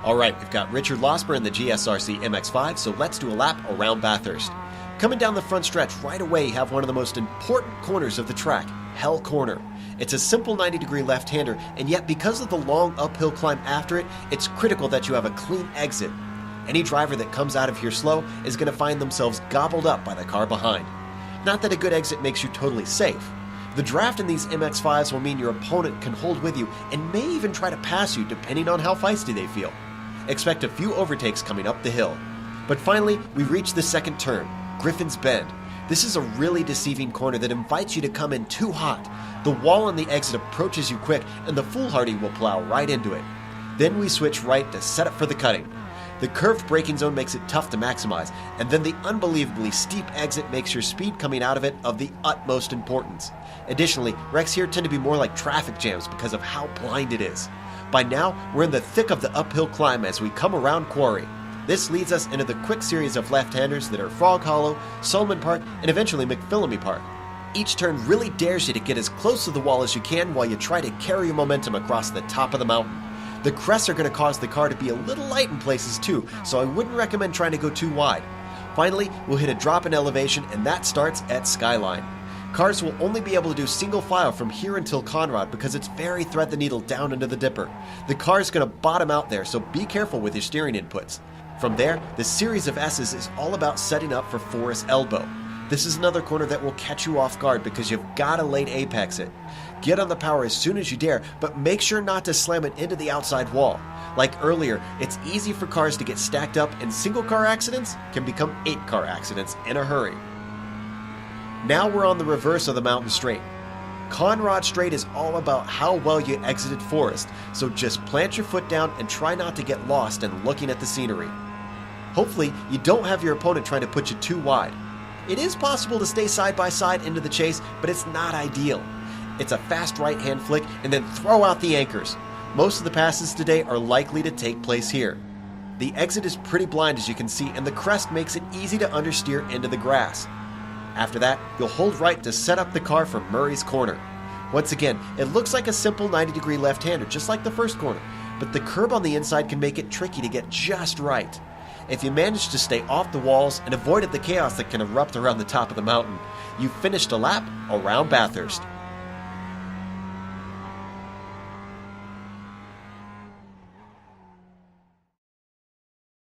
Alright, we've got Richard Losper in the GSRC MX5, so let's do a lap around Bathurst. Coming down the front stretch, right away you have one of the most important corners of the track, Hell Corner. It's a simple 90-degree left-hander, and yet because of the long uphill climb after it, it's critical that you have a clean exit. Any driver that comes out of here slow is going to find themselves gobbled up by the car behind. Not that a good exit makes you totally safe. The draft in these MX5s will mean your opponent can hold with you and may even try to pass you depending on how feisty they feel. Expect a few overtakes coming up the hill. But finally, we reach the second turn, Griffin's Bend. This is a really deceiving corner that invites you to come in too hot. The wall on the exit approaches you quick and the foolhardy will plow right into it. Then we switch right to set up for the cutting. The curved braking zone makes it tough to maximize, and then the unbelievably steep exit makes your speed coming out of it of the utmost importance. Additionally, wrecks here tend to be more like traffic jams because of how blind it is. By now, we're in the thick of the uphill climb as we come around Quarry. This leads us into the quick series of left-handers that are Frog Hollow, Solomon Park, and eventually McPhillamy Park. Each turn really dares you to get as close to the wall as you can while you try to carry your momentum across the top of the mountain. The crests are going to cause the car to be a little light in places too, so I wouldn't recommend trying to go too wide. Finally, we'll hit a drop in elevation, and that starts at Skyline. Cars will only be able to do single file from here until Conrod because it's very thread the needle down into the dipper. The car is going to bottom out there, so be careful with your steering inputs. From there, the series of S's is all about setting up for Forest Elbow. This is another corner that will catch you off guard because you've got to late apex it. Get on the power as soon as you dare, but make sure not to slam it into the outside wall. Like earlier, it's easy for cars to get stacked up, and single car accidents can become 8-car accidents in a hurry. Now we're on the reverse of the mountain straight. Conrod Straight is all about how well you exited Forest, so just plant your foot down and try not to get lost in looking at the scenery. Hopefully, you don't have your opponent trying to put you too wide. It is possible to stay side by side into the chase, but it's not ideal. It's a fast right-hand flick and then throw out the anchors. Most of the passes today are likely to take place here. The exit is pretty blind as you can see, and the crest makes it easy to understeer into the grass. After that, you'll hold right to set up the car for Murray's Corner. Once again, it looks like a simple 90-degree left-hander, just like the first corner, but the curb on the inside can make it tricky to get just right. If you manage to stay off the walls and avoided the chaos that can erupt around the top of the mountain, you've finished a lap around Bathurst.